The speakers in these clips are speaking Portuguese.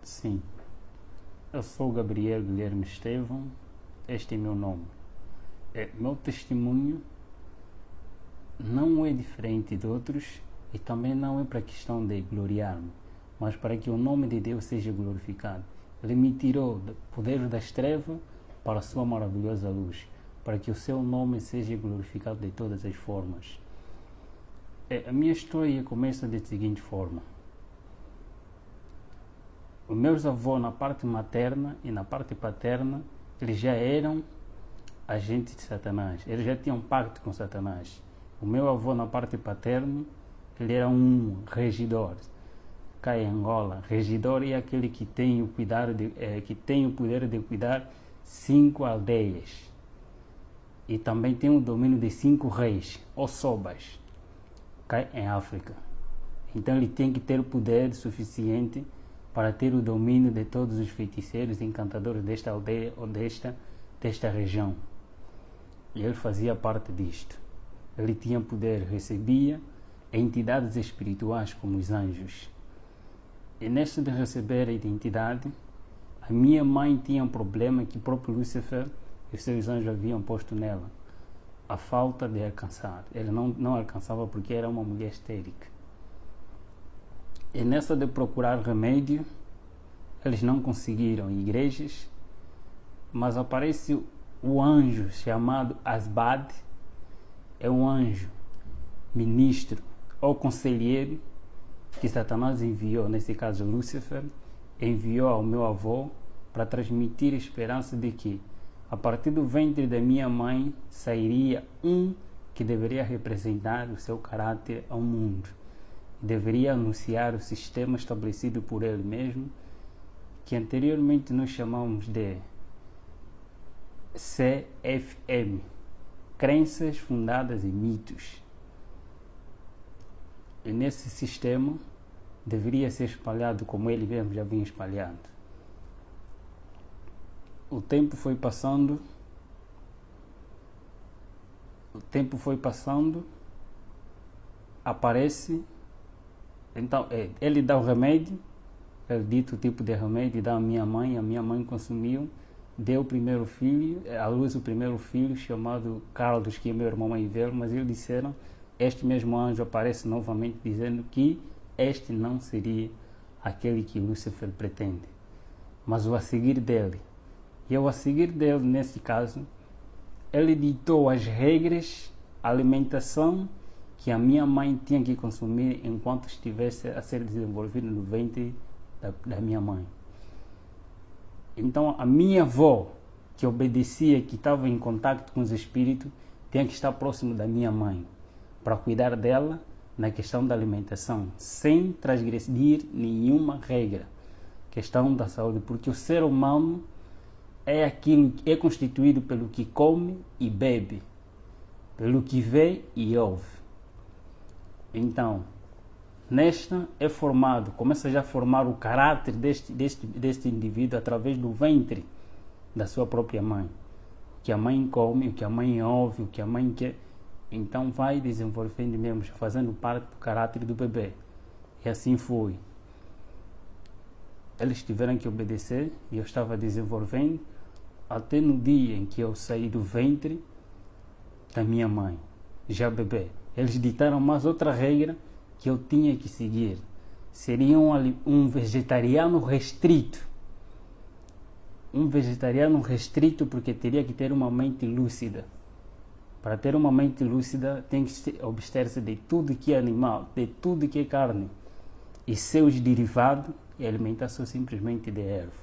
Sim, eu sou Gabriel Guilherme Estevão, este é meu nome. Meu testemunho não é diferente de outros e também não é para a questão de gloriar-me, mas para que o nome de Deus seja glorificado. Ele me tirou do poder das trevas para a sua maravilhosa luz, para que o seu nome seja glorificado de todas as formas. A minha história começa da seguinte forma. Os meus avós, na parte materna e na parte paterna, eles já eram agentes de Satanás. Eles já tinham pacto com Satanás. O meu avô, na parte paterna, ele era um regidor. Cá em Angola, regidor é aquele que tem o poder de cuidar 5 aldeias. E também tem o domínio de 5 reis, ou sobas, cá em África. Então ele tem que ter o poder suficiente para ter o domínio de todos os feiticeiros e encantadores desta aldeia ou desta região. E ele fazia parte disto. Ele tinha poder, recebia entidades espirituais como os anjos. E nesta de receber a identidade, a minha mãe tinha um problema que o próprio Lúcifer e os seus anjos haviam posto nela. A falta de alcançar. Ele não alcançava porque era uma mulher estérica. E nessa de procurar remédio, eles não conseguiram igrejas, mas aparece o anjo chamado Asbad, é um anjo, ministro ou conselheiro que Satanás enviou, nesse caso Lúcifer, enviou ao meu avô para transmitir a esperança de que a partir do ventre da minha mãe sairia um que deveria representar o seu caráter ao mundo. Deveria anunciar o sistema estabelecido por ele mesmo, que anteriormente nós chamamos de CFM, Crenças Fundadas em Mitos. E nesse sistema deveria ser espalhado como ele mesmo já vinha espalhando. O tempo foi passando, aparece. Então, ele dá o remédio, ele dito o tipo de remédio, dá à minha mãe consumiu, deu o primeiro filho, à luz o primeiro filho, chamado Carlos, que é meu irmão mais velho, mas eles disseram, este mesmo anjo aparece novamente dizendo que este não seria aquele que Lúcifer pretende, mas o a seguir dele. E ao a seguir dele, nesse caso, ele ditou as regras, a alimentação, que a minha mãe tinha que consumir enquanto estivesse a ser desenvolvido no ventre da minha mãe. Então a minha avó, que obedecia, que estava em contato com os espíritos, tinha que estar próximo da minha mãe, para cuidar dela na questão da alimentação, sem transgredir nenhuma regra. Questão da saúde, porque o ser humano é aquilo que é constituído pelo que come e bebe, pelo que vê e ouve. Então, nesta é formado, começa já a formar o caráter deste indivíduo através do ventre da sua própria mãe. O que a mãe come, o que a mãe ouve, o que a mãe quer. Então vai desenvolvendo mesmo, fazendo parte do caráter do bebê. E assim foi. Eles tiveram que obedecer e eu estava desenvolvendo até no dia em que eu saí do ventre da minha mãe, já bebê. Eles ditaram mais outra regra que eu tinha que seguir. Seria um vegetariano restrito. Um vegetariano restrito porque teria que ter uma mente lúcida. Para ter uma mente lúcida tem que abster-se de tudo que é animal, de tudo que é carne. E seus derivados e alimentação simplesmente de erva.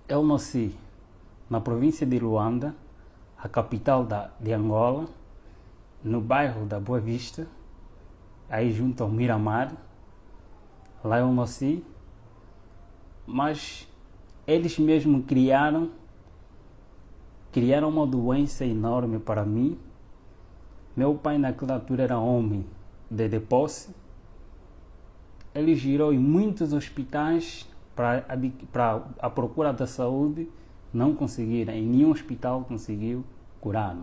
Eu nasci na província de Luanda, a capital de Angola, no bairro da Boa Vista, aí junto ao Miramar. Lá eu nasci, mas eles mesmos criaram uma doença enorme para mim. Meu pai naquela altura era homem de posse. Ele girou em muitos hospitais para a procura da saúde, não conseguiram, em nenhum hospital conseguiu curar-me.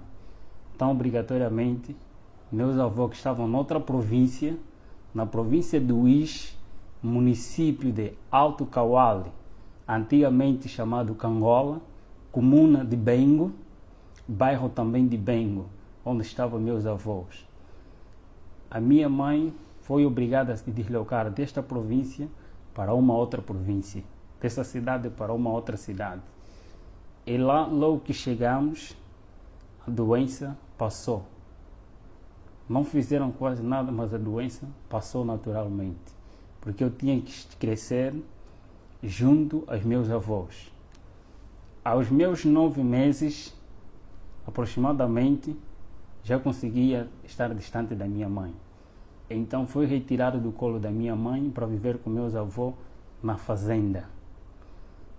Então, obrigatoriamente, meus avós que estavam noutra província, na província do Uís, município de Alto Cauale, antigamente chamado Cangola, comuna de Bengo, bairro também de Bengo, onde estavam meus avós. A minha mãe foi obrigada a se deslocar desta província para uma outra província, dessa cidade para uma outra cidade. E lá, logo que chegamos, a doença passou. Não fizeram quase nada, mas a doença passou naturalmente, porque eu tinha que crescer junto aos meus avós. Aos meus 9 meses, aproximadamente, já conseguia estar distante da minha mãe. Então fui retirado do colo da minha mãe para viver com meus avós na fazenda.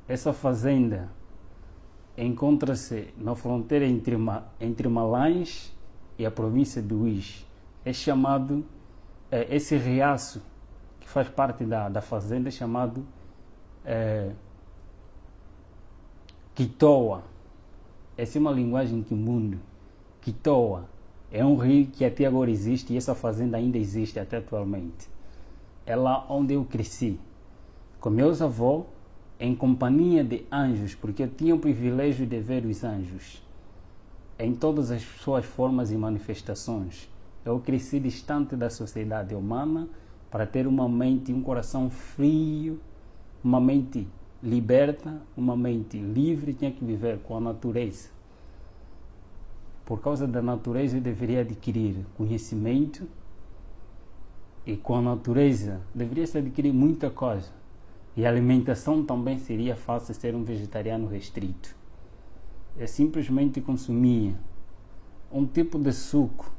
Essa fazenda encontra-se na fronteira entre Malães e a província de Uís. É chamado, esse riacho que faz parte da fazenda é chamado Quitoa. Essa é uma linguagem quimbundo. Quitoa é um rio que até agora existe e essa fazenda ainda existe até atualmente. É lá onde eu cresci, com meus avós, em companhia de anjos, porque eu tinha o privilégio de ver os anjos em todas as suas formas e manifestações. Eu cresci distante da sociedade humana para ter uma mente e um coração frio, uma mente liberta, uma mente livre. Tinha que viver com a natureza. Por causa da natureza eu deveria adquirir conhecimento e com a natureza deveria-se adquirir muita coisa. E a alimentação também seria fácil ser um vegetariano restrito. Eu simplesmente consumia um tipo de suco.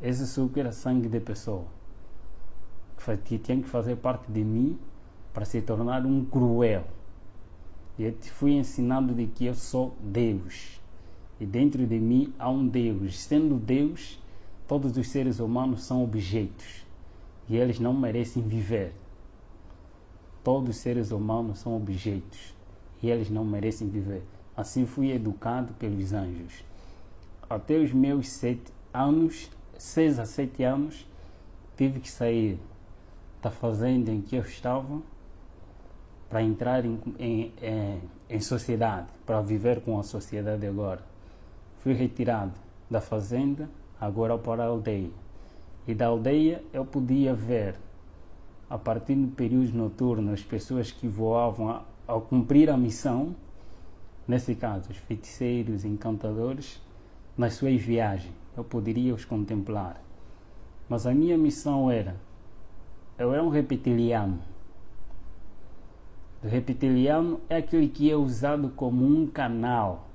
Esse suco era sangue de pessoa, que tinha que fazer parte de mim para se tornar um cruel. E eu fui ensinado de que eu sou Deus. E dentro de mim há um Deus. Sendo Deus, todos os seres humanos são objetos. E eles não merecem viver. Todos os seres humanos são objetos. E eles não merecem viver. Assim fui educado pelos anjos. Até os meus 6 a 7 anos, tive que sair da fazenda em que eu estava para entrar em sociedade, para viver com a sociedade agora. Fui retirado da fazenda, agora para a aldeia. E da aldeia eu podia ver, a partir do período noturno, as pessoas que voavam ao cumprir a missão, nesse caso, os feiticeiros, encantadores, nas suas viagens. Eu poderia os contemplar. Mas a minha missão eu era um reptiliano. O reptiliano é aquele que é usado como um canal.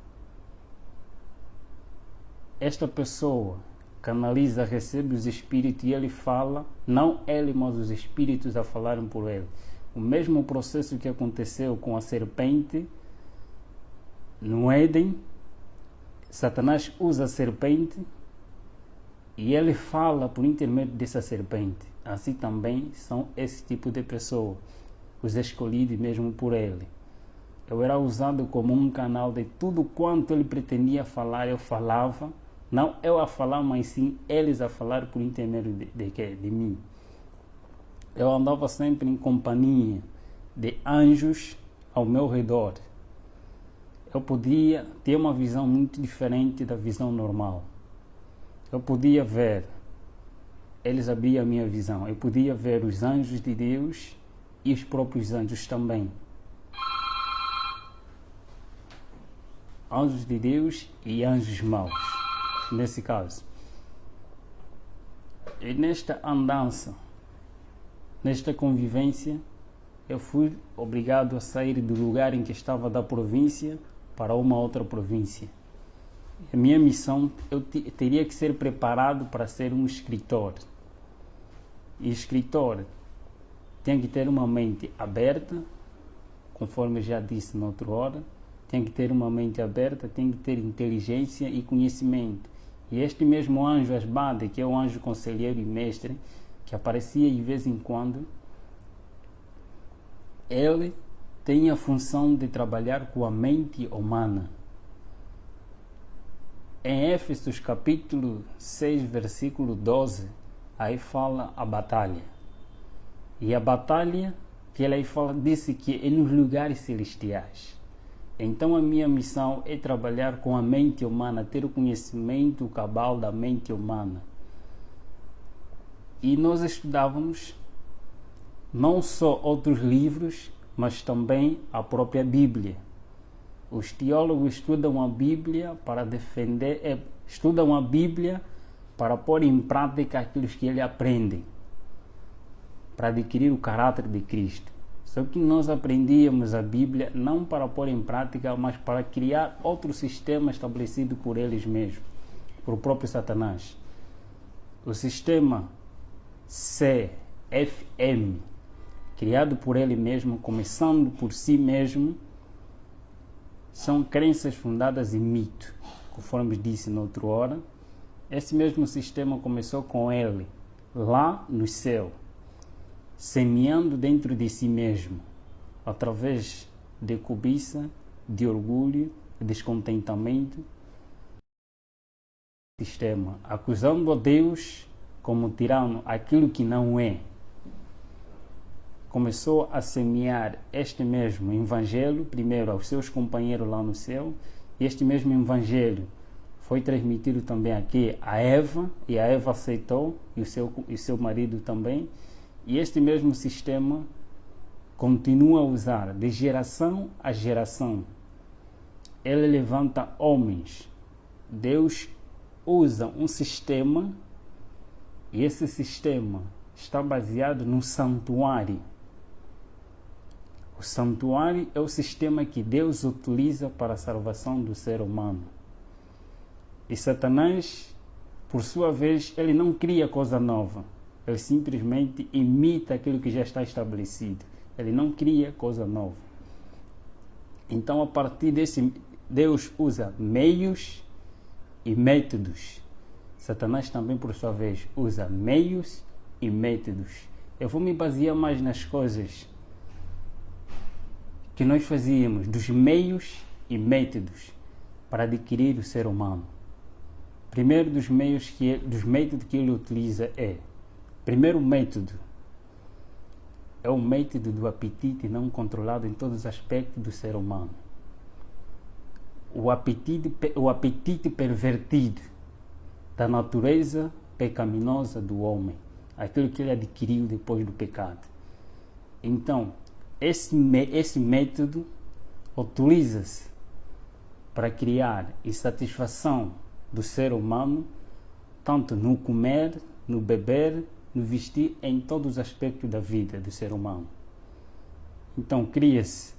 Esta pessoa canaliza, recebe os espíritos e ele fala, não ele, mas os espíritos a falarem por ele. O mesmo processo que aconteceu com a serpente no Éden, Satanás usa a serpente e ele fala por intermédio dessa serpente. Assim também são esse tipo de pessoa, os escolhidos mesmo por ele. Eu era usado como um canal de tudo quanto ele pretendia falar, eu falava. Não eu a falar, mas sim eles a falar por intermédio de mim. Eu andava sempre em companhia de anjos ao meu redor. Eu podia ter uma visão muito diferente da visão normal. Eu podia ver, eles abriam a minha visão. Eu podia ver os anjos de Deus e os próprios anjos também. Anjos de Deus e anjos maus, nesse caso. E nesta andança, nesta convivência, eu fui obrigado a sair do lugar em que estava da província para uma outra província. A minha missão, eu teria que ser preparado para ser um escritor. E escritor tem que ter uma mente aberta, conforme eu já disse na outra hora, tem que ter uma mente aberta, tem que ter inteligência e conhecimento. E este mesmo anjo Asbade, que é o anjo conselheiro e mestre, que aparecia de vez em quando, ele tem a função de trabalhar com a mente humana. Em Éfesos capítulo 6, versículo 12, aí fala a batalha. E a batalha que ele aí fala, disse que é nos lugares celestiais. Então a minha missão é trabalhar com a mente humana, ter o conhecimento cabal da mente humana. E nós estudávamos não só outros livros, mas também a própria Bíblia. Os teólogos estudam a Bíblia para defender, estudam a Bíblia para pôr em prática aquilo que eles aprendem, para adquirir o caráter de Cristo. Só que nós aprendíamos a Bíblia não para pôr em prática, mas para criar outro sistema estabelecido por eles mesmos, por o próprio Satanás. O sistema CFM, criado por ele mesmo, começando por si mesmo, são crenças fundadas em mito, conforme disse na outra hora. Esse mesmo sistema começou com ele, lá no céu, semeando dentro de si mesmo, através de cobiça, de orgulho, descontentamento, sistema, acusando a Deus como tirano, aquilo que não é. Começou a semear este mesmo evangelho, primeiro aos seus companheiros lá no céu, e este mesmo evangelho foi transmitido também aqui a Eva, e a Eva aceitou, e o seu marido também, e este mesmo sistema continua a usar de geração a geração. Ele levanta homens. Deus usa um sistema, e esse sistema está baseado no santuário. O santuário é o sistema que Deus utiliza para a salvação do ser humano. E Satanás, por sua vez, ele não cria coisa nova. Ele simplesmente imita aquilo que já está estabelecido. Ele não cria coisa nova. Então, a partir desse, Deus usa meios e métodos. Satanás também, por sua vez, usa meios e métodos. Eu vou me basear mais nas coisas que nós fazíamos, dos meios e métodos para adquirir o ser humano. Primeiro dos métodos que ele utiliza primeiro método é o método do apetite não controlado em todos os aspectos do ser humano. O apetite pervertido da natureza pecaminosa do homem, aquilo que ele adquiriu depois do pecado. Então, esse método utiliza-se para criar insatisfação do ser humano, tanto no comer, no beber, no vestir, em todos os aspectos da vida do ser humano. Então cria-se,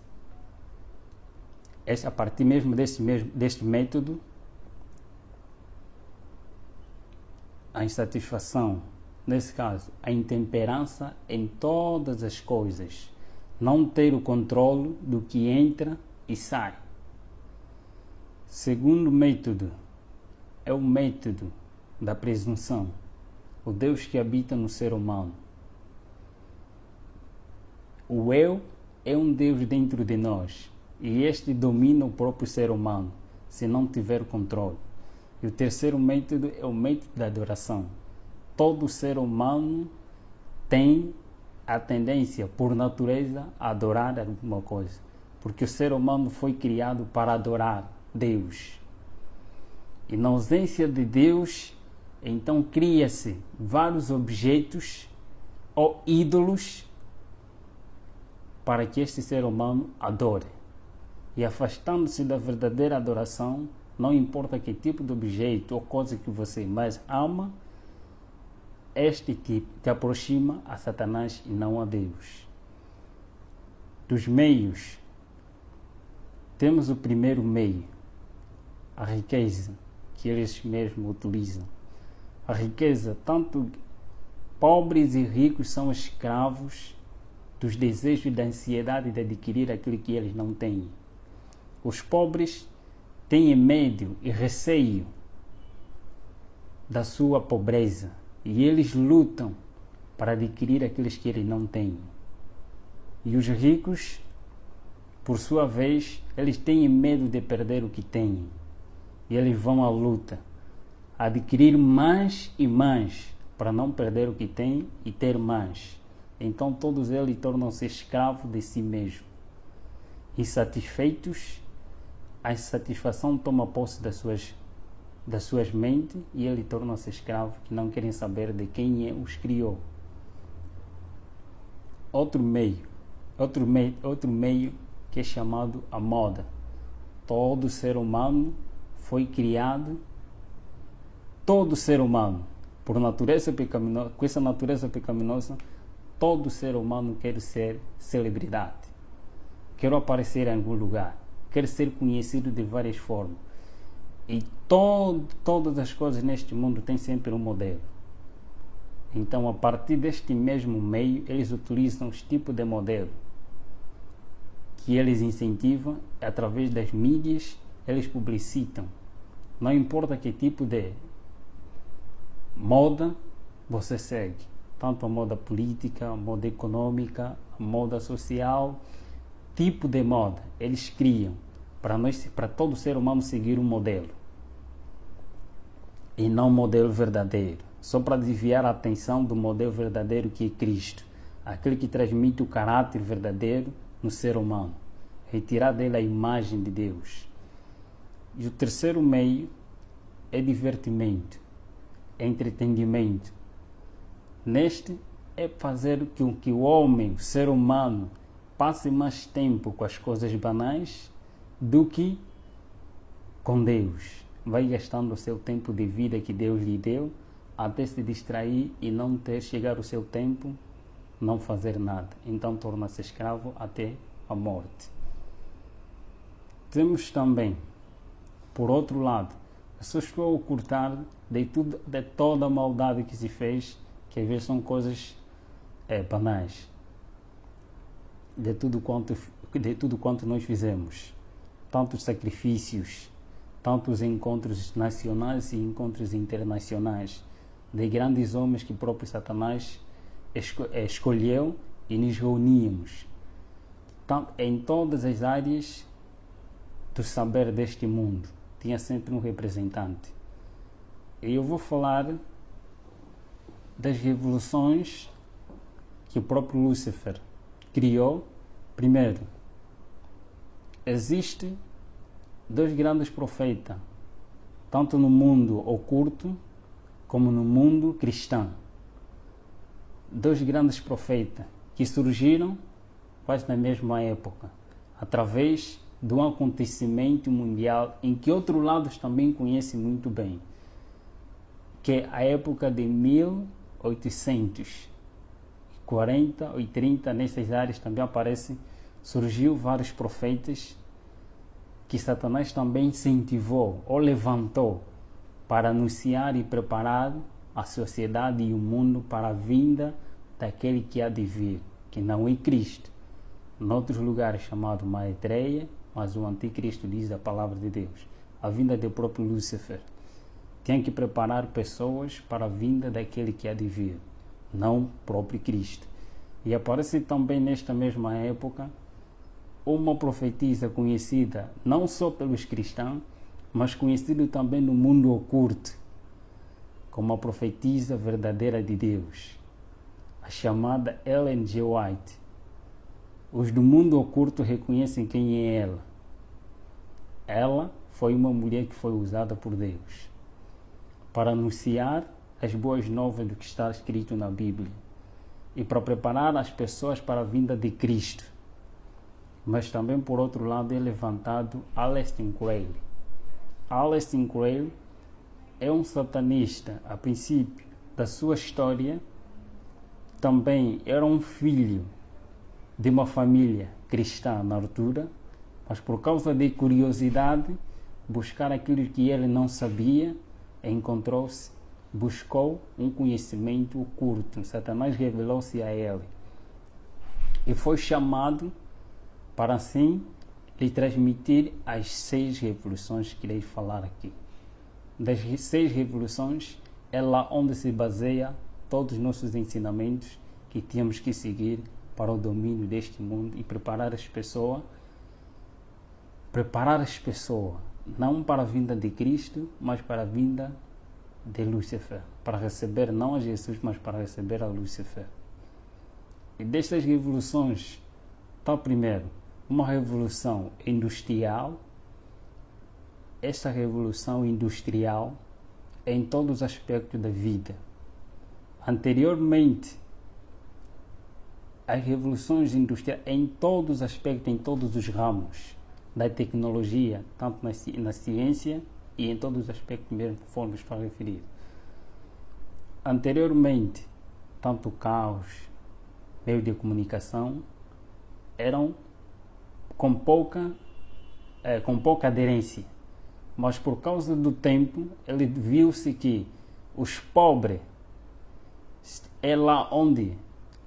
a partir mesmo deste método, a insatisfação, nesse caso, a intemperança em todas as coisas, não ter o controle do que entra e sai. Segundo método é o método da presunção, o Deus que habita no ser humano. O eu é um Deus dentro de nós e este domina o próprio ser humano, se não tiver controle. E o terceiro método é o método da adoração. Todo ser humano tem a tendência, por natureza, a adorar alguma coisa, porque o ser humano foi criado para adorar Deus. E na ausência de Deus, então cria-se vários objetos ou ídolos para que este ser humano adore. E afastando-se da verdadeira adoração, não importa que tipo de objeto ou coisa que você mais ama, este tipo te aproxima a Satanás e não a Deus. Dos meios, temos o primeiro meio, a riqueza, que eles mesmos utilizam. A riqueza, tanto pobres e ricos são escravos dos desejos e da ansiedade de adquirir aquilo que eles não têm. Os pobres têm medo e receio da sua pobreza e eles lutam para adquirir aqueles que eles não têm. E os ricos, por sua vez, eles têm medo de perder o que têm e eles vão à luta, adquirir mais e mais para não perder o que têm e ter mais. Então todos eles tornam-se escravos de si mesmos. Insatisfeitos, a insatisfação toma posse das suas mentes e eles tornam-se escravos que não querem saber de quem os criou. Outro meio que é chamado a moda. Todo ser humano foi criado, todo ser humano, por natureza pecaminosa, com essa natureza pecaminosa, todo ser humano quer ser celebridade, quer aparecer em algum lugar, quer ser conhecido de várias formas. E todas as coisas neste mundo têm sempre um modelo. Então, a partir deste mesmo meio, eles utilizam os tipos de modelo que eles incentivam através das mídias, eles publicitam. Não importa que tipo de moda você segue, tanto a moda política, a moda econômica, a moda social, tipo de moda, eles criam para todo ser humano seguir um modelo e não um modelo verdadeiro, só para desviar a atenção do modelo verdadeiro que é Cristo, aquele que transmite o caráter verdadeiro no ser humano, retirar dele a imagem de Deus. E o terceiro meio é divertimento, é entretenimento. Neste é fazer com que o homem, o ser humano, passe mais tempo com as coisas banais do que com Deus. Vai gastando o seu tempo de vida que Deus lhe deu até se distrair e não ter chegar o seu tempo, não fazer nada. Então torna-se escravo até a morte. Temos também, por outro lado, as pessoas estão a ocultar de toda a maldade que se fez, que às vezes são coisas banais, de tudo quanto nós fizemos, tantos sacrifícios, tantos encontros nacionais e encontros internacionais, de grandes homens que o próprio Satanás escolheu e nos reuníamos em todas as áreas do saber deste mundo. Tinha sempre um representante. E eu vou falar das revoluções que o próprio Lúcifer criou. Primeiro, existem dois grandes profetas, tanto no mundo oculto como no mundo cristão. Dois grandes profetas que surgiram quase na mesma época, através de um acontecimento mundial em que outros lados também conhecem muito bem, que é a época de 1840 ou 30, nessas áreas também surgiu vários profetas que Satanás também incentivou ou levantou para anunciar e preparar a sociedade e o mundo para a vinda daquele que há de vir, que não é Cristo. Em outros lugares chamado Maitreya, mas o anticristo diz a palavra de Deus. A vinda do próprio Lúcifer. Tem que preparar pessoas para a vinda daquele que há de vir, não o próprio Cristo. E aparece também nesta mesma época uma profetisa conhecida não só pelos cristãos, mas conhecida também no mundo oculto, como a profetisa verdadeira de Deus, a chamada Ellen G. White. Os do mundo oculto reconhecem quem é ela. Ela foi uma mulher que foi usada por Deus para anunciar as boas novas do que está escrito na Bíblia e para preparar as pessoas para a vinda de Cristo. Mas também, por outro lado, é levantado Aleister Crowley. Aleister Crowley é um satanista. A princípio da sua história, também era um filho de uma família cristã na altura, mas por causa de curiosidade, buscar aquilo que ele não sabia, buscou um conhecimento oculto. Satanás revelou-se a ele e foi chamado para assim lhe transmitir as 6 revoluções que irei falar aqui. Das 6 revoluções é lá onde se baseia todos os nossos ensinamentos que temos que seguir para o domínio deste mundo e preparar as pessoas não para a vinda de Cristo, mas para a vinda de Lúcifer, para receber não a Jesus, mas para receber a Lúcifer. E destas revoluções, está primeiro uma revolução industrial. Esta revolução industrial é em todos os aspectos da vida. Anteriormente, as revoluções industriais em todos os aspectos, em todos os ramos da tecnologia, tanto na ciência e em todos os aspectos mesmo, conforme está referido. Anteriormente, tanto carros, meios de comunicação, eram com pouca aderência. Mas por causa do tempo, ele viu-se que os pobres é lá onde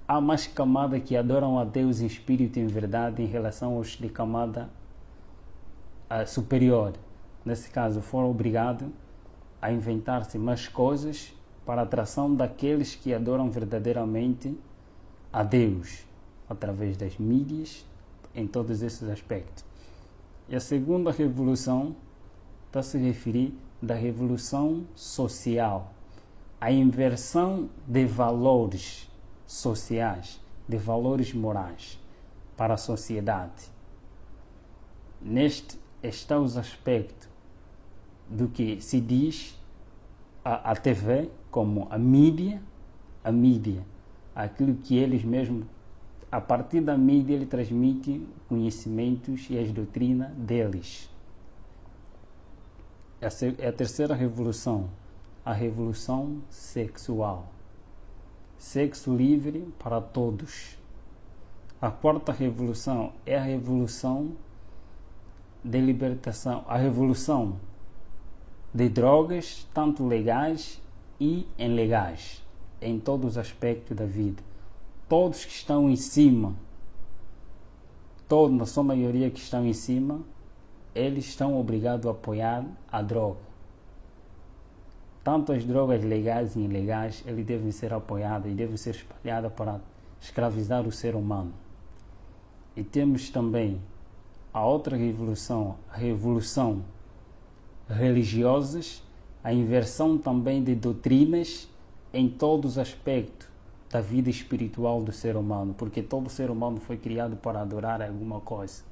há mais camada que adoram a Deus em espírito e em verdade em relação aos de camada superior. Nesse caso, foram obrigados a inventar-se mais coisas para a atração daqueles que adoram verdadeiramente a Deus, através das mídias, em todos esses aspectos. E a segunda revolução está a se referir da revolução social, a inversão de valores sociais, de valores morais para a sociedade. Neste está os aspectos do que se diz a TV como a mídia, aquilo que eles mesmos, a partir da mídia, ele transmite conhecimentos e as doutrinas deles. Essa é a terceira revolução, a revolução sexual. Sexo livre para todos. A quarta revolução é a revolução de libertação, a revolução de drogas, tanto legais e ilegais, em todos os aspectos da vida. Todos que estão em cima, na sua maioria que estão em cima, eles estão obrigados a apoiar a droga. Tanto as drogas legais e ilegais, eles devem ser apoiadas e devem ser espalhadas para escravizar o ser humano. E temos também a outra revolução, a revolução religiosas, a inversão também de doutrinas em todos os aspectos da vida espiritual do ser humano, porque todo ser humano foi criado para adorar alguma coisa.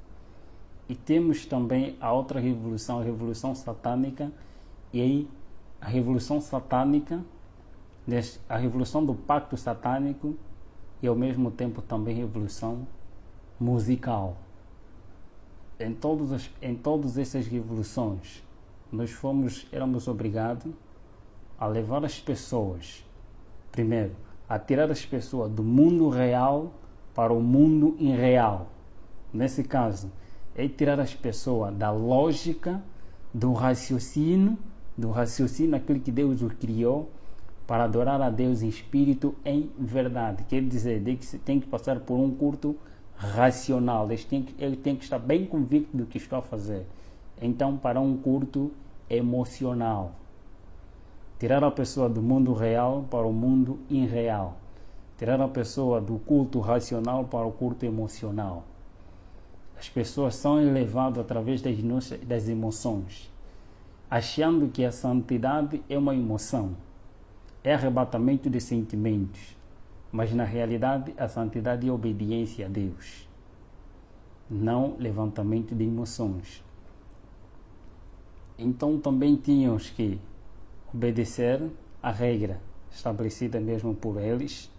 E temos também a outra revolução, a revolução satânica, e aí a revolução satânica, a revolução do pacto satânico e ao mesmo tempo também revolução musical. Em todas essas revoluções, nós éramos obrigados a levar as pessoas, primeiro, a tirar as pessoas do mundo real para o mundo irreal. Nesse caso, é tirar as pessoas da lógica, do raciocínio aquele que Deus o criou, para adorar a Deus em espírito, em verdade. Quer dizer, que tem que passar por um culto racional. Ele tem que estar bem convicto do que está a fazer. Então, para um culto emocional. Tirar a pessoa do mundo real para o mundo irreal. Tirar a pessoa do culto racional para o culto emocional. As pessoas são elevadas através das emoções, achando que a santidade é uma emoção, é arrebatamento de sentimentos, mas na realidade a santidade é obediência a Deus, não levantamento de emoções. Então também tínhamos que obedecer a regra estabelecida mesmo por eles,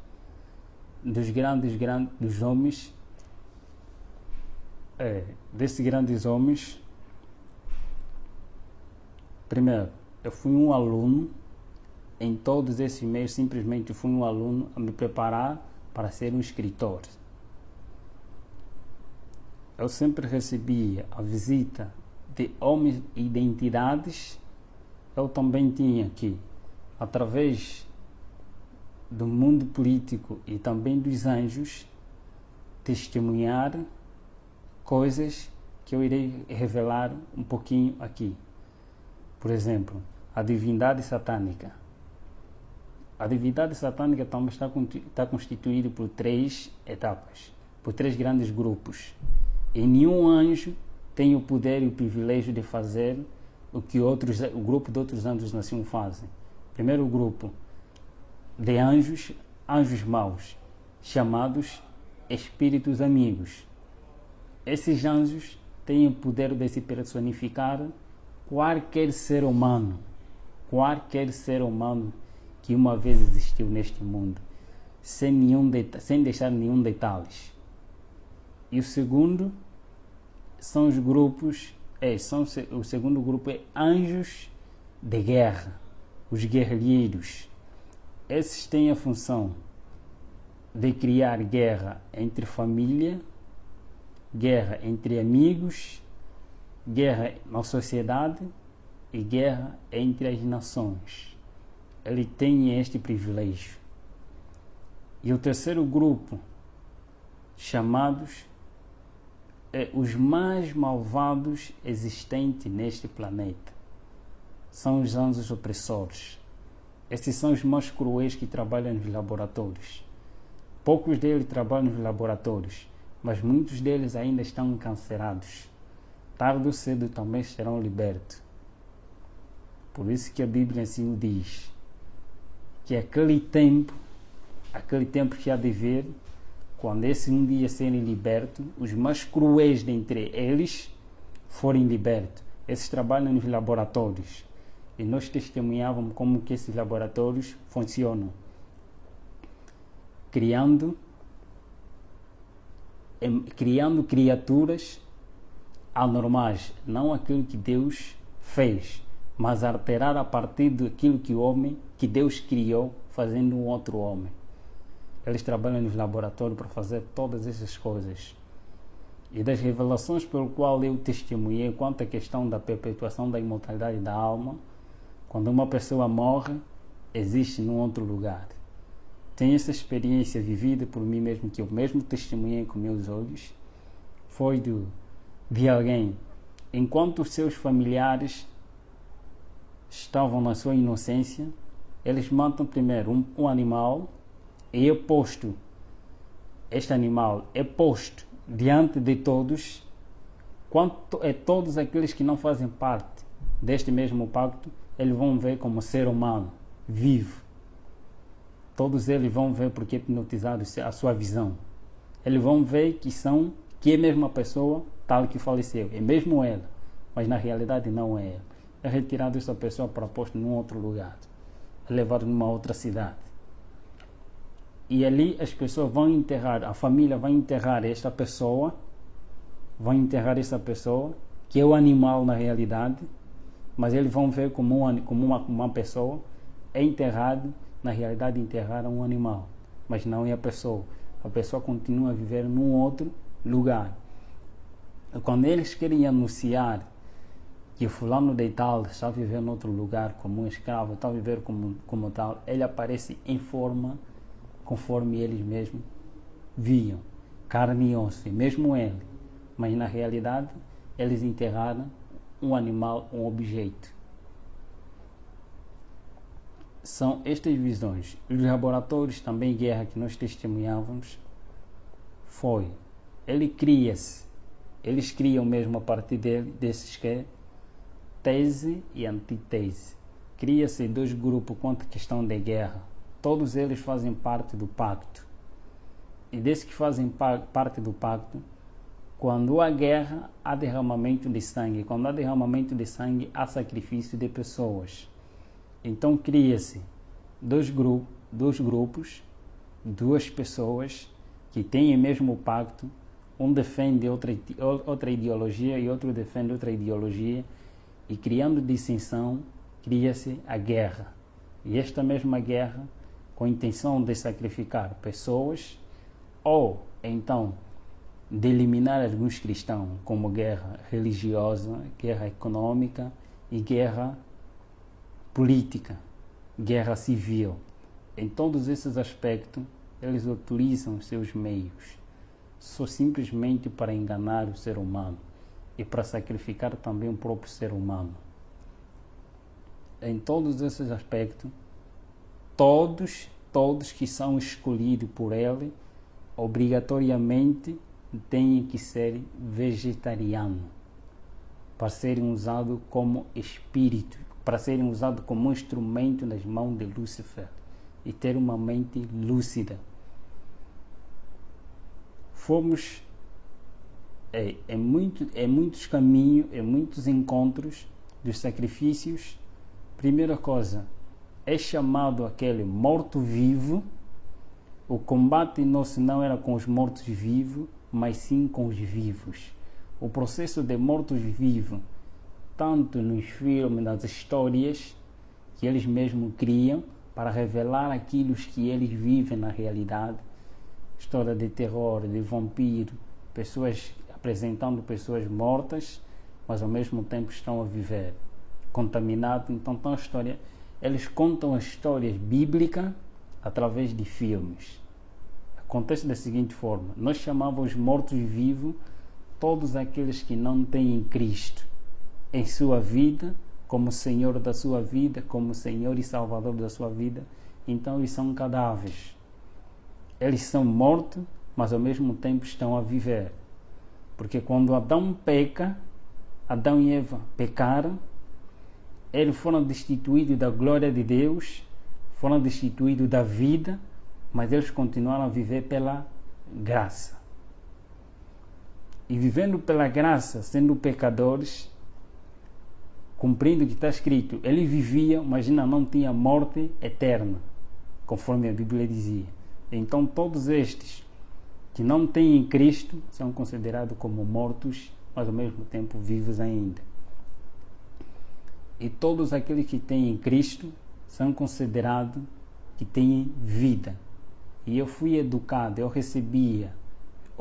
dos homens, desses grandes homens. Primeiro, eu fui um aluno em todos esses meios, simplesmente fui um aluno a me preparar para ser um escritor. Eu sempre recebia a visita de homens e de entidades. Eu também tinha que, através do mundo político e também dos anjos, testemunhar coisas que eu irei revelar um pouquinho aqui. Por exemplo, a divindade satânica. A divindade satânica também está constituída por 3 etapas, por 3 grandes grupos. E nenhum anjo tem o poder e o privilégio de fazer o que o grupo de outros anjos naciam fazem. Primeiro grupo de anjos maus, chamados espíritos amigos. Esses anjos têm o poder de se personificar qualquer ser humano que uma vez existiu neste mundo, sem deixar nenhum detalhe. E o segundo são os grupos, o segundo grupo é anjos de guerra, os guerrilheiros. Esses têm a função de criar guerra entre família, guerra entre amigos, guerra na sociedade e guerra entre as nações. Ele tem este privilégio. E o terceiro grupo, chamados os mais malvados existentes neste planeta, são os anjos opressores. Esses são os mais cruéis que trabalham nos laboratórios. Poucos deles trabalham nos laboratórios, mas muitos deles ainda estão encarcerados. Tarde ou cedo também serão libertos. Por isso que a Bíblia assim o diz, que aquele tempo que há de vir, quando esse um dia serem libertos, os mais cruéis dentre eles forem libertos. Esses trabalham nos laboratórios. E nós testemunhávamos como que esses laboratórios funcionam. Criando criaturas anormais, não aquilo que Deus fez, mas alterar a partir daquilo que Deus criou, fazendo um outro homem. Eles trabalham nos laboratórios para fazer todas essas coisas. E das revelações pelo qual eu testemunhei quanto à questão da perpetuação da imortalidade da alma, quando uma pessoa morre, existe num outro lugar. Tenho essa experiência vivida por mim mesmo, que eu mesmo testemunhei com meus olhos. Foi de alguém, enquanto os seus familiares estavam na sua inocência, eles matam primeiro um animal e este animal é posto diante de todos, quanto é todos aqueles que não fazem parte deste mesmo pacto, eles vão ver como ser humano vivo. Todos eles vão ver porque é hipnotizado a sua visão. Eles vão ver que é a mesma pessoa tal que faleceu, é mesmo ela, mas na realidade não é ela. É retirado essa pessoa para posto num outro lugar, é levado numa outra cidade. E ali as pessoas vão enterrar, a família vai enterrar essa pessoa, que é o animal na realidade, mas eles vão ver como uma pessoa é enterrado, na realidade enterraram um animal, mas não é a pessoa. A pessoa continua a viver num outro lugar. E quando eles querem anunciar que o fulano de tal está a viver em outro lugar como um escravo, está a viver como tal, ele aparece em forma conforme eles mesmos viam, carne e osso, mesmo ele. Mas na realidade, eles enterraram um animal, um objeto. São estas visões. Os laboratórios também, guerra que nós testemunhávamos, eles criam mesmo a partir desses que é tese e antítese. Cria-se dois grupos quanto à questão da guerra. Todos eles fazem parte do pacto. E desses que fazem parte do pacto, quando há guerra, há derramamento de sangue. Quando há derramamento de sangue, há sacrifício de pessoas. Então cria-se dois grupos, duas pessoas que têm o mesmo pacto. Um defende outra ideologia e outro defende outra ideologia. E criando dissensão, cria-se a guerra. E esta mesma guerra, com a intenção de sacrificar pessoas, ou então de eliminar alguns cristãos, como guerra religiosa, guerra econômica e guerra política, guerra civil. Em todos esses aspectos, eles utilizam os seus meios, só simplesmente para enganar o ser humano e para sacrificar também o próprio ser humano. Em todos esses aspectos, todos que são escolhidos por ele, obrigatoriamente têm que ser vegetarianos, para serem usados como espírito, para serem usados como instrumento nas mãos de Lúcifer e ter uma mente lúcida. fomos em muitos caminhos, em muitos encontros dos sacrifícios. Primeira coisa, é chamado aquele morto-vivo. O combate nosso não era com os mortos-vivos, mas sim com os vivos. O processo de mortos-vivos, tanto nos filmes, nas histórias que eles mesmos criam, para revelar aquilo que eles vivem na realidade. História de terror, de vampiro, pessoas apresentando pessoas mortas, mas ao mesmo tempo estão a viver, contaminados. Então, eles contam as histórias bíblicas através de filmes. Acontece da seguinte forma: nós chamávamos mortos-vivos todos aqueles que não têm Cristo em sua vida, como Senhor da sua vida, como Senhor e Salvador da sua vida. Então eles são cadáveres. Eles são mortos, mas ao mesmo tempo estão a viver. Porque quando Adão peca, Adão e Eva pecaram, eles foram destituídos da glória de Deus, foram destituídos da vida, mas eles continuaram a viver pela graça. E vivendo pela graça, sendo pecadores, cumprindo o que está escrito, ele vivia, mas ainda não tinha morte eterna, conforme a Bíblia dizia. Então todos estes que não têm Cristo são considerados como mortos, mas ao mesmo tempo vivos ainda. E todos aqueles que têm Cristo são considerados que têm vida. E eu fui educado, eu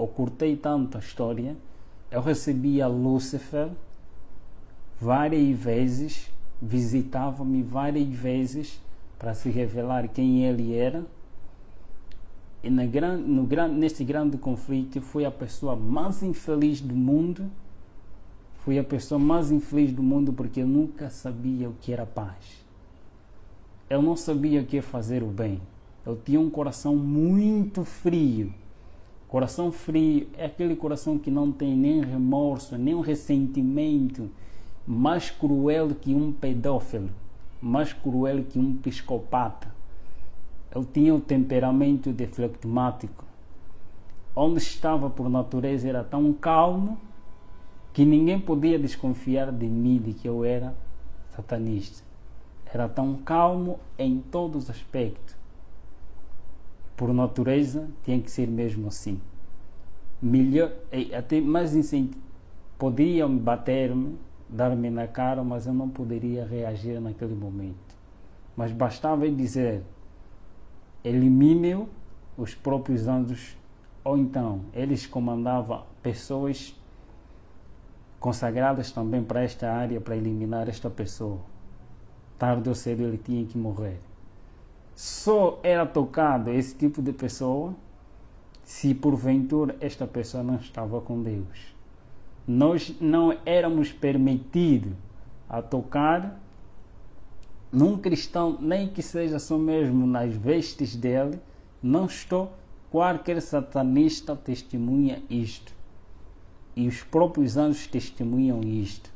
curtei tanto a história, eu recebia Lúcifer várias vezes, visitava-me várias vezes para se revelar quem ele era. E nesse grande conflito, fui a pessoa mais infeliz do mundo. Fui a pessoa mais infeliz do mundo porque eu nunca sabia o que era paz. Eu não sabia o que é fazer o bem. Eu tinha um coração muito frio. Coração frio é aquele coração que não tem nem remorso, nem um ressentimento. Mais cruel que um pedófilo, mais cruel que um psicopata. Eu tinha o temperamento de flegmático. Onde estava por natureza era tão calmo que ninguém podia desconfiar de mim, de que eu era satanista. Era tão calmo em todos os aspectos. Por natureza tinha que ser mesmo assim. Melhor, até mais podiam bater-me, dar-me na cara, mas eu não poderia reagir naquele momento. Mas bastava dizer: elimine os próprios anjos, ou então eles comandavam pessoas consagradas também para esta área, para eliminar esta pessoa. Tarde ou cedo ele tinha que morrer. Só era tocado esse tipo de pessoa se porventura esta pessoa não estava com Deus. Nós não éramos permitidos a tocar num cristão, nem que seja só mesmo nas vestes dele. Não estou, qualquer satanista testemunha isto. E os próprios anjos testemunham isto.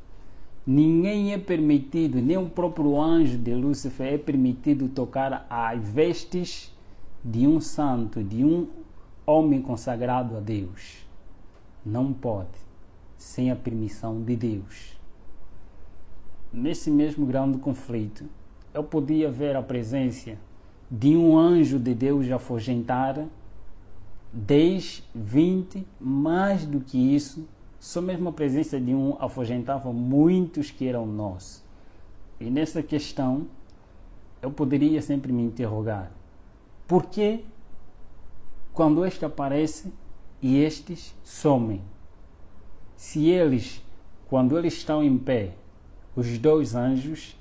Ninguém é permitido, nem o próprio anjo de Lúcifer é permitido tocar as vestes de um santo, de um homem consagrado a Deus. Não pode, sem a permissão de Deus. Nesse mesmo grande conflito, eu podia ver a presença de um anjo de Deus afugentar 10, 20, mais do que isso. Só mesmo a presença de um afugentava muitos que eram nossos. E nessa questão, eu poderia sempre me interrogar: por que quando este aparece e estes somem? Se eles, quando eles estão em pé, os dois anjos,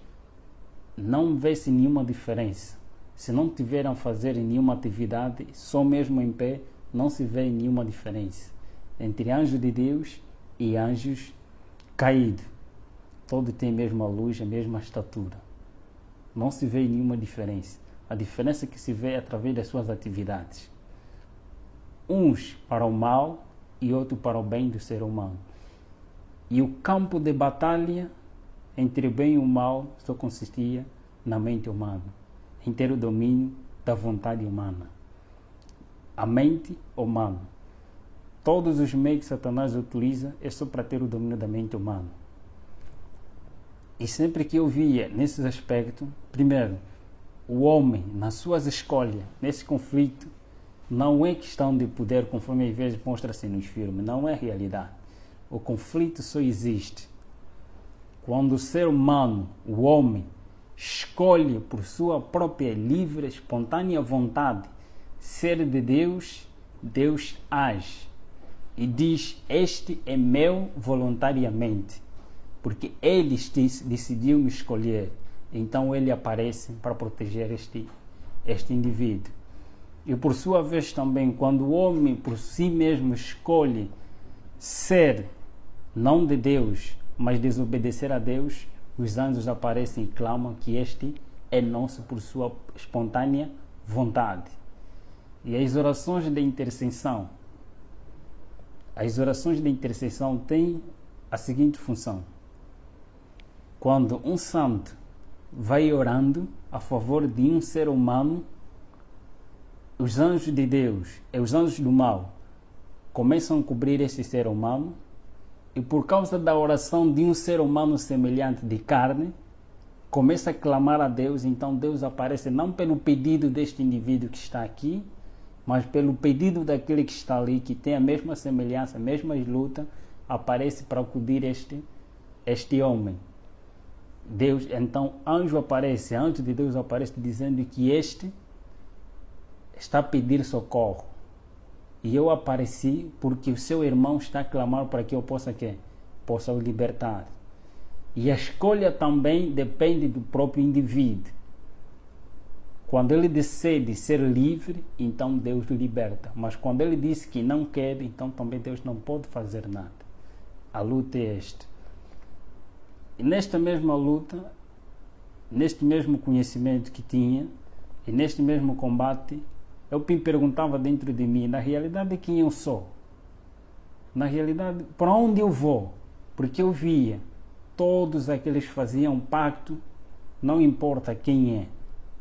não vê-se nenhuma diferença. Se não tiveram a fazer nenhuma atividade, só mesmo em pé, não se vê nenhuma diferença entre anjos de Deus e anjos caídos. Todos têm a mesma luz, a mesma estatura. Não se vê nenhuma diferença. A diferença que se vê é através das suas atividades. Uns para o mal e outros para o bem do ser humano. E o campo de batalha entre o bem e o mal só consistia na mente humana, em ter o domínio da vontade humana. A mente humana. Todos os meios que Satanás utiliza é só para ter o domínio da mente humana. E sempre que eu via nesses aspectos, primeiro, o homem, nas suas escolhas, nesse conflito, não é questão de poder, conforme às vezes mostra-se nos filmes, não é realidade. O conflito só existe quando o ser humano, o homem, escolhe por sua própria livre, espontânea vontade ser de Deus, Deus age e diz: este é meu voluntariamente, porque ele decidiu me escolher. Então ele aparece para proteger este indivíduo. E por sua vez também, quando o homem por si mesmo escolhe ser não de Deus, mas desobedecer a Deus, os anjos aparecem e clamam que este é nosso por sua espontânea vontade. E as orações de intercessão têm a seguinte função: quando um santo vai orando a favor de um ser humano, os anjos de Deus e os anjos do mal começam a cobrir esse ser humano, e por causa da oração de um ser humano semelhante de carne, começa a clamar a Deus. Então Deus aparece não pelo pedido deste indivíduo que está aqui, mas pelo pedido daquele que está ali, que tem a mesma semelhança, a mesma luta, aparece para acudir este homem. Deus, então, anjo de Deus aparece dizendo que este está a pedir socorro. E eu apareci porque o seu irmão está a clamar para que eu possa o libertar. E a escolha também depende do próprio indivíduo. Quando ele decide ser livre, então Deus o liberta. Mas quando ele diz que não quer, então também Deus não pode fazer nada. A luta é esta. E nesta mesma luta, neste mesmo conhecimento que tinha, e neste mesmo combate, eu me perguntava dentro de mim, na realidade, quem eu sou? Na realidade, para onde eu vou? Porque eu via todos aqueles que faziam pacto, não importa quem é,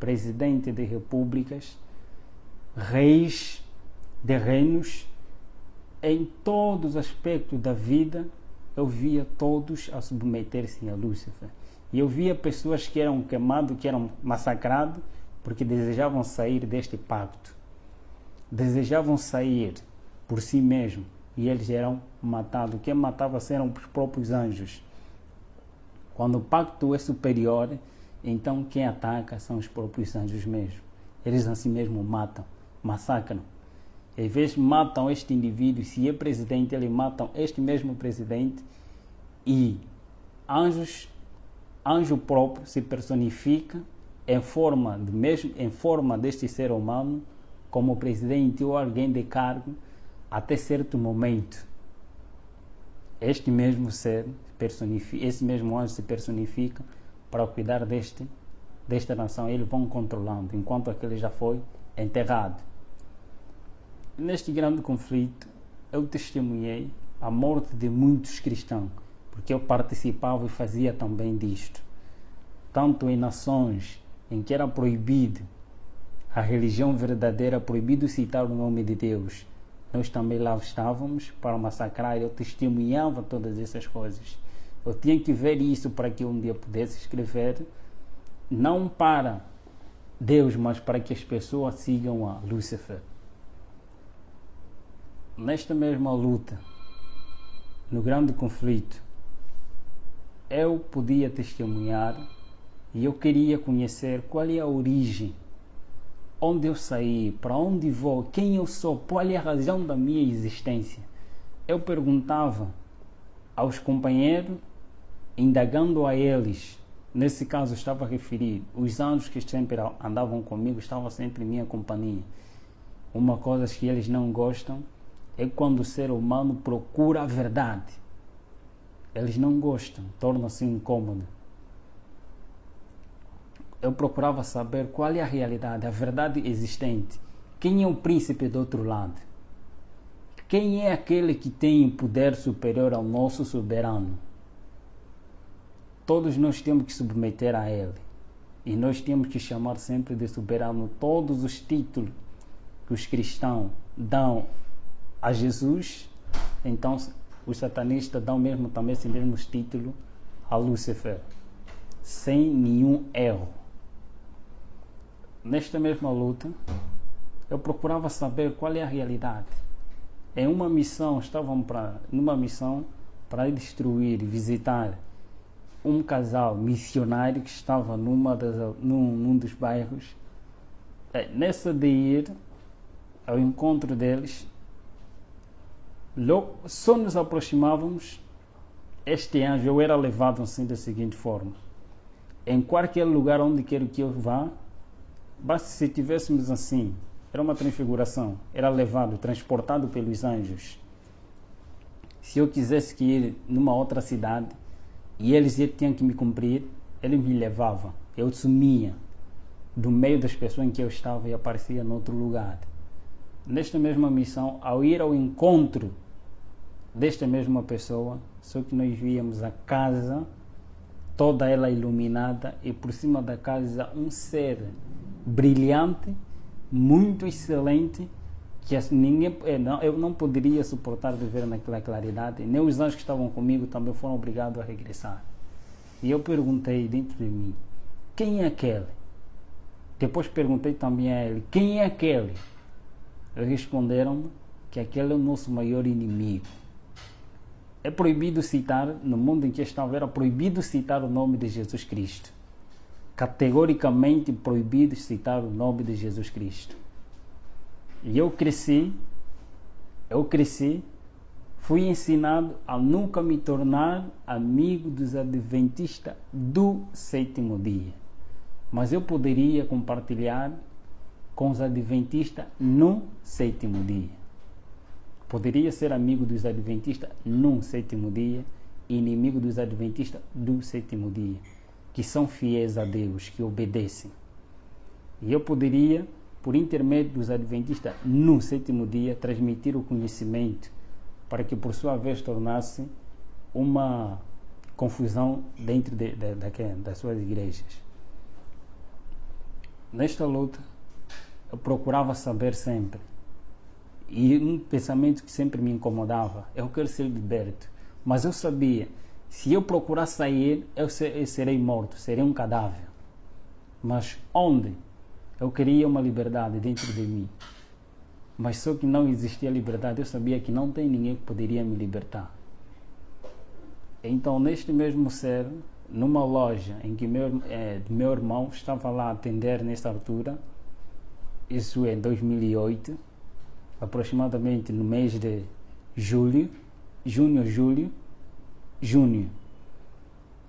presidente de repúblicas, reis de reinos, em todos os aspectos da vida, eu via todos a submeter-se a Lúcifer. E eu via pessoas que eram queimadas, que eram massacradas, porque desejavam sair deste pacto. Desejavam sair por si mesmos, e eles eram matados. Quem matava eram os próprios anjos. Quando o pacto é superior, então quem ataca são os próprios anjos mesmo. Eles assim mesmo matam, massacram. Às vezes matam este indivíduo, se é presidente, eles matam este mesmo presidente, e anjo próprio se personifica em forma deste ser humano, como presidente ou alguém de cargo, até certo momento. Este mesmo ser esse mesmo anjo se personifica para cuidar desta nação. Eles vão controlando, enquanto aquele já foi enterrado. Neste grande conflito, eu testemunhei a morte de muitos cristãos, porque eu participava e fazia também disto. Tanto em nações em que era proibido a religião verdadeira, proibido citar o nome de Deus, nós também lá estávamos para massacrar. Eu testemunhava todas essas coisas. Eu tinha que ver isso para que um dia pudesse escrever, não para Deus, mas para que as pessoas sigam a Lúcifer. Nesta mesma luta, no grande conflito, eu podia testemunhar e eu queria conhecer qual é a origem, onde eu saí, para onde vou, quem eu sou, qual é a razão da minha existência. Eu perguntava aos companheiros, indagando a eles. Nesse caso estava a referir os anjos que sempre andavam comigo, estavam sempre em minha companhia. Uma coisa que eles não gostam é quando o ser humano procura a verdade. Eles não gostam, torna-se incômodo. Eu procurava saber qual é a realidade, a verdade existente. Quem é o príncipe do outro lado? Quem é aquele que tem poder superior ao nosso soberano? Todos nós temos que submeter a ele. E nós temos que chamar sempre de soberano todos os títulos que os cristãos dão a Jesus, Então os satanistas dão mesmo também esse mesmo título a Lúcifer, sem nenhum erro. Nesta mesma luta, eu procurava saber qual é a realidade. Em uma missão, numa missão para destruir, visitar um casal missionário que estava num dos bairros. Nessa de ir ao encontro deles, logo, só nos aproximávamos, este anjo, eu era levado assim da seguinte forma: em qualquer lugar onde quero que eu vá, basta se tivéssemos assim, era uma transfiguração, era levado, transportado pelos anjos. Se eu quisesse que ir numa outra cidade e eles tinham que me cumprir, eles me levavam, eu sumia do meio das pessoas em que eu estava e aparecia em outro lugar. Nesta mesma missão, ao ir ao encontro desta mesma pessoa, só que nós víamos a casa toda ela iluminada e por cima da casa um ser brilhante, muito excelente, que eu não poderia suportar viver naquela claridade. Nem os anjos que estavam comigo também foram obrigados a regressar. E eu perguntei dentro de mim: quem é aquele? Depois perguntei também a ele: quem é aquele? Eles responderam que aquele é o nosso maior inimigo. É proibido citar, no mundo em que estava, era proibido citar o nome de Jesus Cristo. Categoricamente proibido citar o nome de Jesus Cristo. E eu cresci, fui ensinado a nunca me tornar amigo dos adventistas do sétimo dia. Mas eu poderia compartilhar com os adventistas no sétimo dia. Poderia ser amigo dos adventistas no sétimo dia e inimigo dos adventistas do sétimo dia, que são fiéis a Deus, que obedecem. E eu poderia, por intermédio dos adventistas no sétimo dia, transmitir o conhecimento para que por sua vez tornasse uma confusão dentro das suas igrejas. Nesta luta eu procurava saber sempre, e um pensamento que sempre me incomodava: eu quero ser liberto, mas eu sabia, se eu procurar sair, eu serei morto, serei um cadáver. Mas onde? Eu queria uma liberdade dentro de mim. Mas só que não existia liberdade, eu sabia que não tem ninguém que poderia me libertar. Então, neste mesmo ser, numa loja em que meu irmão estava lá a atender nessa altura, isso em 2008, aproximadamente no mês de junho,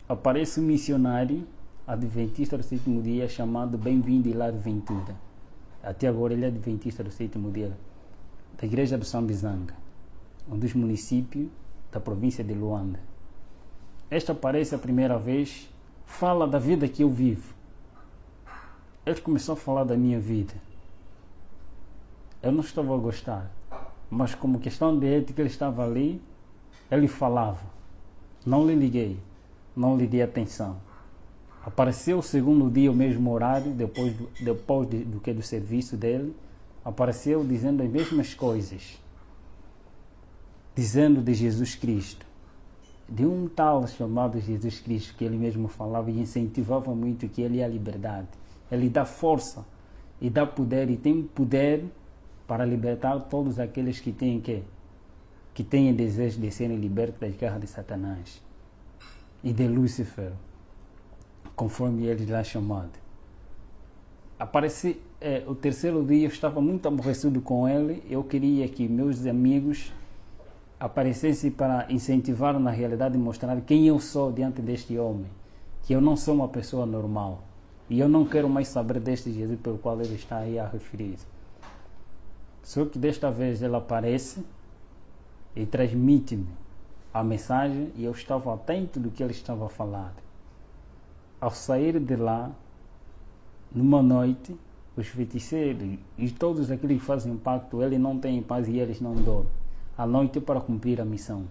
aparece um missionário adventista do sétimo dia chamado Bem-vindo Hilário Ventura. Até agora ele é adventista do sétimo dia, da igreja do São Bizanga, um dos municípios da província de Luanda. Este aparece a primeira vez, fala da vida que eu vivo. Ele começou a falar da minha vida. Eu não estava a gostar, mas como questão de ética ele estava ali, ele falava. Não lhe liguei, não lhe dei atenção. Apareceu o segundo dia, o mesmo horário, depois do serviço dele, apareceu dizendo as mesmas coisas, dizendo de Jesus Cristo, de um tal chamado Jesus Cristo, que ele mesmo falava e incentivava muito, que ele é a liberdade. Ele dá força e dá poder, e tem poder para libertar todos aqueles que têm desejo de serem libertos das garras de Satanás e de Lúcifer, conforme ele lá chamado. O terceiro dia eu estava muito aborrecido com ele. Eu queria que meus amigos aparecessem para incentivar na realidade e mostrar quem eu sou diante deste homem, que eu não sou uma pessoa normal e eu não quero mais saber deste Jesus pelo qual ele está aí a referir. Só que desta vez ele aparece e transmite-me a mensagem e eu estava atento do que ele estava a falar. Ao sair de lá, numa noite, os feiticeiros e todos aqueles que fazem pacto, eles não têm paz e eles não dormem. A noite é para cumprir a missão.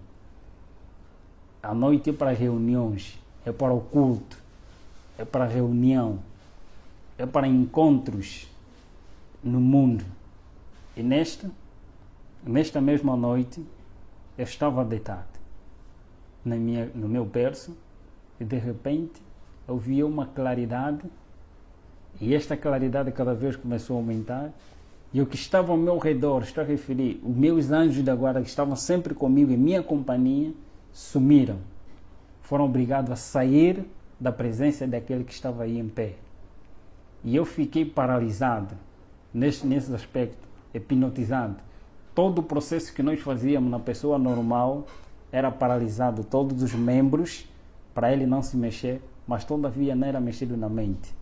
A noite é para reuniões, é para o culto, é para reunião, é para encontros no mundo. E nesta mesma noite, eu estava deitado no meu berço e de repente eu via uma claridade, e esta claridade cada vez começou a aumentar, e o que estava ao meu redor, estou a referir, os meus anjos da guarda que estavam sempre comigo em minha companhia, sumiram. Foram obrigados a sair da presença daquele que estava aí em pé. E eu fiquei paralisado nesse aspecto, hipnotizado. Todo o processo que nós fazíamos na pessoa normal era paralisado, todos os membros, para ele não se mexer, mas todavia não era mexido na mente.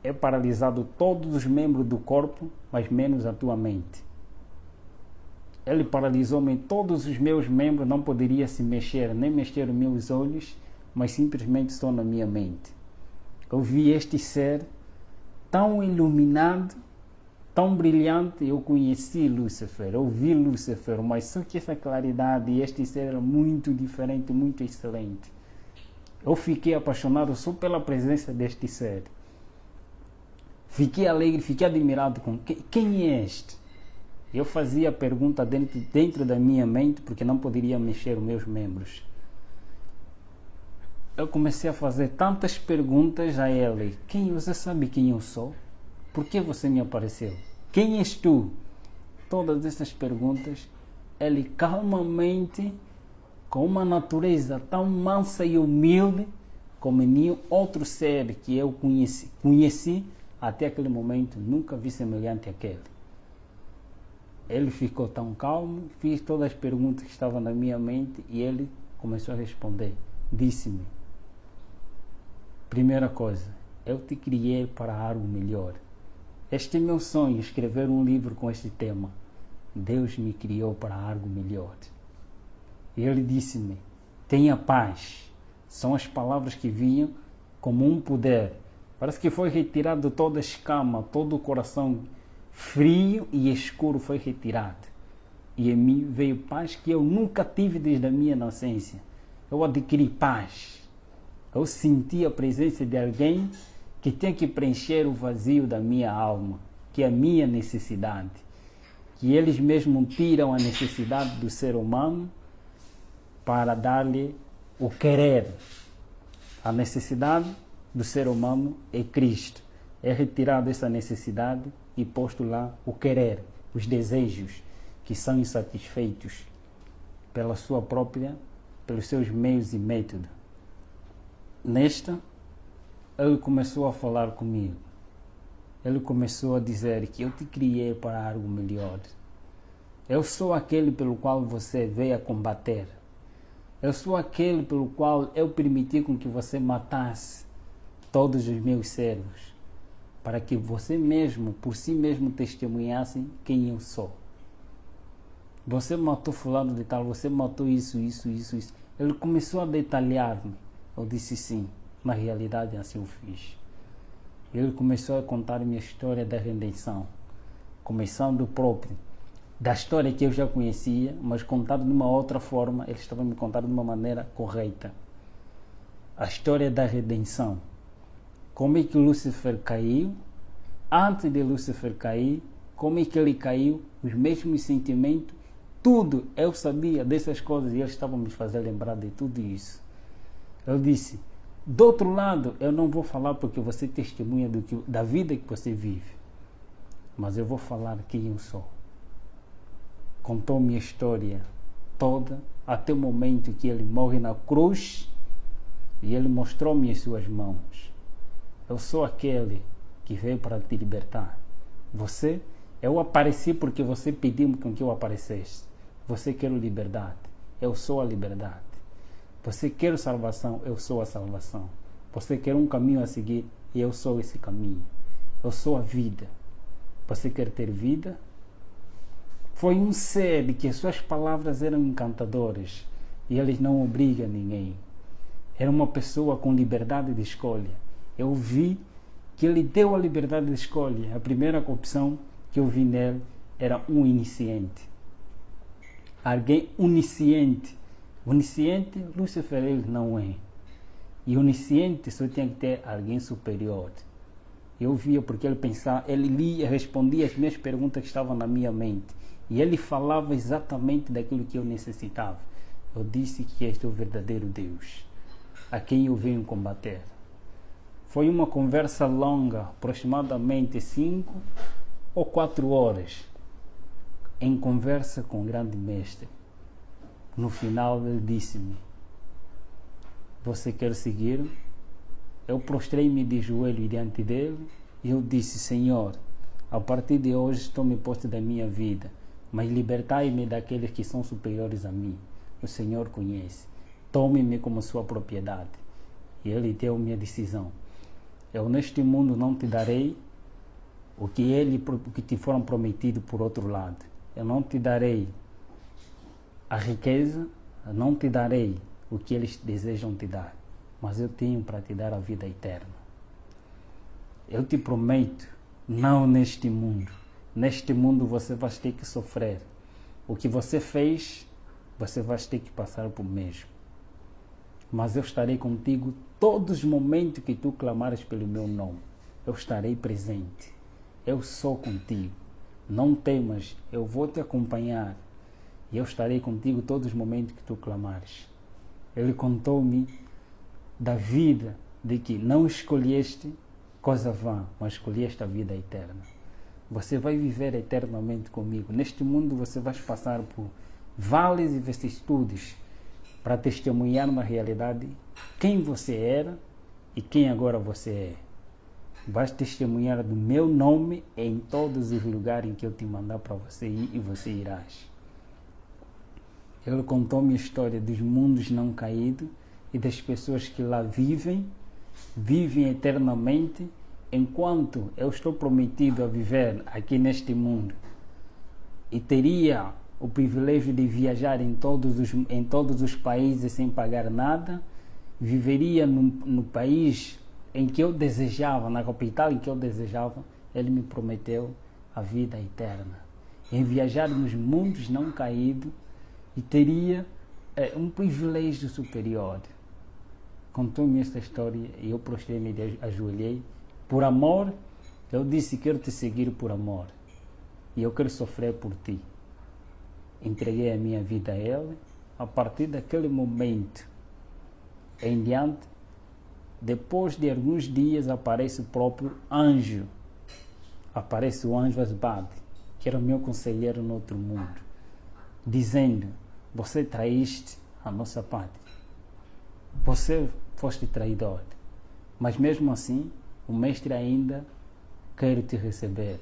É paralisado todos os membros do corpo, mas menos a tua mente. Ele paralisou-me, todos os meus membros, não poderia se mexer, nem mexer os meus olhos, mas simplesmente só na minha mente. Eu vi este ser tão iluminado, tão brilhante. Eu conheci Lúcifer, eu vi Lúcifer, mas só que essa claridade e este ser era muito diferente, muito excelente. Eu fiquei apaixonado só pela presença deste ser. Fiquei alegre, fiquei admirado com quem é este? Eu fazia a pergunta dentro da minha mente, porque não poderia mexer os meus membros. Eu comecei a fazer tantas perguntas a ele. Você sabe quem eu sou? Por que você me apareceu? Quem és tu? Todas essas perguntas, ele calmamente, com uma natureza tão mansa e humilde, como nenhum outro ser que eu conheci até aquele momento, nunca vi semelhante àquele. Ele ficou tão calmo, fiz todas as perguntas que estavam na minha mente e ele começou a responder. Disse-me: primeira coisa, eu te criei para algo melhor. Este é meu sonho, escrever um livro com este tema. Deus me criou para algo melhor. E ele disse-me: tenha paz. São as palavras que vinham como um poder. Parece que foi retirado toda a escama, todo o coração frio e escuro foi retirado. E em mim veio paz que eu nunca tive desde a minha inocência. Eu adquiri paz. Eu senti a presença de alguém que tem que preencher o vazio da minha alma, que é a minha necessidade. Que eles mesmos tiram a necessidade do ser humano para dar-lhe o querer. A necessidade do ser humano é Cristo. É retirado essa necessidade e posto lá o querer, os desejos que são insatisfeitos pelos seus meios e métodos. Nesta, ele começou a falar comigo. Ele começou a dizer que eu te criei para algo melhor. Eu sou aquele pelo qual você veio a combater. Eu sou aquele pelo qual eu permiti com que você matasse todos os meus servos, para que você mesmo, por si mesmo, testemunhasse quem eu sou. Você matou fulano de tal, você matou isso. Ele começou a detalhar-me. Eu disse sim, na realidade assim eu fiz. Ele começou a contar-me a história da redenção, começando da história que eu já conhecia, mas contado de uma outra forma. Ele estava me contando de uma maneira correta. A história da redenção. Como é que Lúcifer caiu? Antes de Lúcifer cair, como é que ele caiu? Os mesmos sentimentos, tudo. Eu sabia dessas coisas e eles estavam me fazendo lembrar de tudo isso. Eu disse: do outro lado, eu não vou falar porque você testemunha da vida que você vive, mas eu vou falar quem eu sou. Contou minha história toda, até o momento que ele morre na cruz e ele mostrou-me as suas mãos. Eu sou aquele que veio para te libertar. Eu apareci porque você pediu com que eu aparecesse. Você quer liberdade, eu sou a liberdade. Você quer salvação, eu sou a salvação. Você quer um caminho a seguir, eu sou esse caminho. Eu sou a vida. Você quer ter vida? Foi um ser que as suas palavras eram encantadoras e eles não obrigam ninguém. Era uma pessoa com liberdade de escolha. Eu vi que ele deu a liberdade de escolha. A primeira opção que eu vi nele era um iniciante. Alguém onisciente. Onisciente, Lúcifer ele não é. E onisciente só tinha que ter alguém superior. Eu via porque ele pensava, ele lia, respondia as minhas perguntas que estavam na minha mente. E ele falava exatamente daquilo que eu necessitava. Eu disse que este é o verdadeiro Deus, a quem eu venho combater. Foi uma conversa longa, aproximadamente 5 ou 4 horas, em conversa com o grande mestre. No final ele disse-me: você quer seguir? Eu prostrei-me de joelho diante dele e eu disse: Senhor, a partir de hoje estou-me posto da minha vida, mas libertai-me daqueles que são superiores a mim. O Senhor conhece. Tome-me como sua propriedade. E ele deu-me a decisão. Eu neste mundo não te darei o que te foram prometido por outro lado. Eu não te darei a riqueza, eu não te darei o que eles desejam te dar, mas eu tenho para te dar a vida eterna. Eu te prometo, não neste mundo. Neste mundo você vai ter que sofrer. O que você fez, você vai ter que passar por mesmo. Mas eu estarei contigo todos os momentos que tu clamares pelo meu nome. Eu estarei presente. Eu sou contigo. Não temas, eu vou te acompanhar. E eu estarei contigo todos os momentos que tu clamares. Ele contou-me da vida, de que não escolheste coisa vã, mas escolheste a vida eterna. Você vai viver eternamente comigo. Neste mundo você vai passar por vales e vicissitudes para testemunhar uma realidade quem você era e quem agora você é. Vais testemunhar do meu nome em todos os lugares em que eu te mandar para você ir e você irás. Ele contou-me a história dos mundos não caídos e das pessoas que lá vivem eternamente, enquanto eu estou prometido a viver aqui neste mundo e teria o privilégio de viajar em todos os países sem pagar nada, viveria no país em que eu desejava, na capital em que eu desejava. Ele me prometeu a vida eterna, em viajar nos mundos não caídos, e teria um privilégio superior. Contou-me esta história e eu prostrei-me e ajoelhei. Por amor, eu disse: quero te seguir por amor e eu quero sofrer por ti. Entreguei a minha vida a ele. A partir daquele momento em diante, depois de alguns dias, aparece o próprio anjo. Aparece o anjo Asbad, que era o meu conselheiro no outro mundo, dizendo: você traíste a nossa pátria. Você foste traidor. Mas mesmo assim, o mestre ainda quer te receber.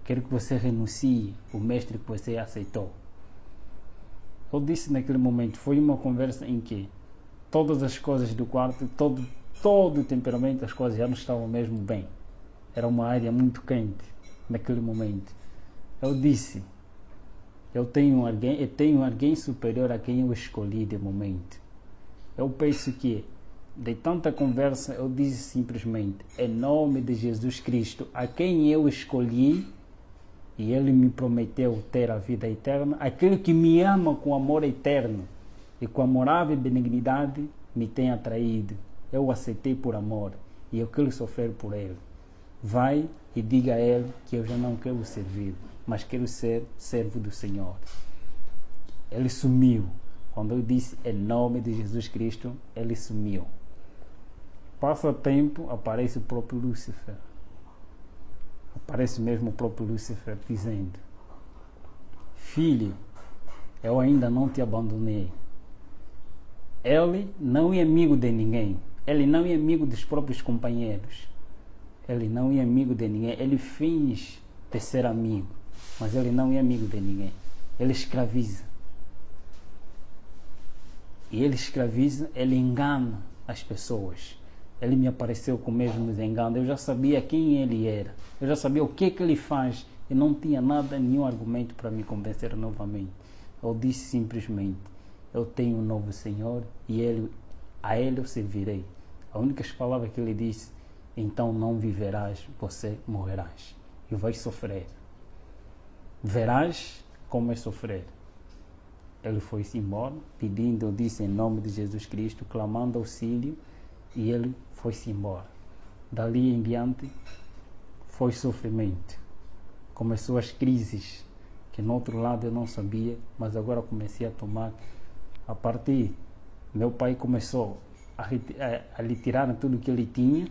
Quer que você renuncie o mestre que você aceitou. Eu disse naquele momento, foi uma conversa em que todas as coisas do quarto, todo o temperamento, as coisas já não estavam mesmo bem. Era uma área muito quente naquele momento. Eu disse: eu tenho alguém superior a quem eu escolhi de momento. Eu penso que, de tanta conversa, eu disse simplesmente: em nome de Jesus Cristo, a quem eu escolhi, e ele me prometeu ter a vida eterna, aquele que me ama com amor eterno e com amorável benignidade me tem atraído. Eu o aceitei por amor e eu quero sofrer por ele. Vai e diga a ele que eu já não quero servir, mas quero ser servo do Senhor. Ele sumiu. Quando eu disse em nome de Jesus Cristo, ele sumiu. Passa tempo, aparece o próprio Lúcifer. Aparece mesmo o próprio Lúcifer dizendo: filho, eu ainda não te abandonei. Ele não é amigo de ninguém. Ele não é amigo dos próprios companheiros. Ele não é amigo de ninguém. Ele finge de ser amigo, mas ele não é amigo de ninguém. Ele escraviza. E ele escraviza, ele engana as pessoas. Ele me apareceu com o mesmo engano. Eu já sabia quem ele era. Eu já sabia o que ele faz. E não tinha nenhum argumento para me convencer novamente. Eu disse simplesmente: eu tenho um novo Senhor e a ele eu servirei. As únicas palavras que ele disse: então não viverás, você morrerás. E vais sofrer. Verás como é sofrer. Ele foi-se embora, pedindo, eu disse em nome de Jesus Cristo, clamando auxílio, e ele foi-se embora. Dali em diante, foi sofrimento. Começou as crises que no outro lado eu não sabia, mas agora comecei a tomar. A partir, meu pai começou a retirar tudo que ele tinha,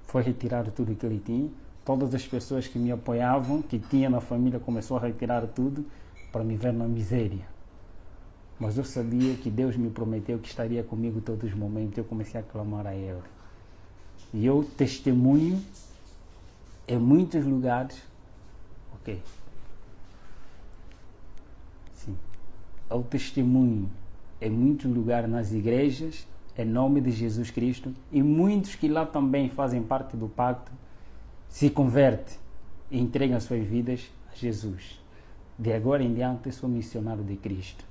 foi retirar tudo que ele tinha. Todas as pessoas que me apoiavam, que tinha na família, começou a retirar tudo para me ver na miséria. Mas eu sabia que Deus me prometeu que estaria comigo todos os momentos. Eu comecei a clamar a Ele. E eu testemunho em muitos lugares. Ok. Sim. Eu testemunho em muitos lugares nas igrejas, em nome de Jesus Cristo. E muitos que lá também fazem parte do pacto se convertem e entregam as suas vidas a Jesus. De agora em diante, eu sou missionário de Cristo.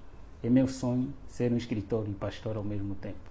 É meu sonho ser um escritor e pastor ao mesmo tempo.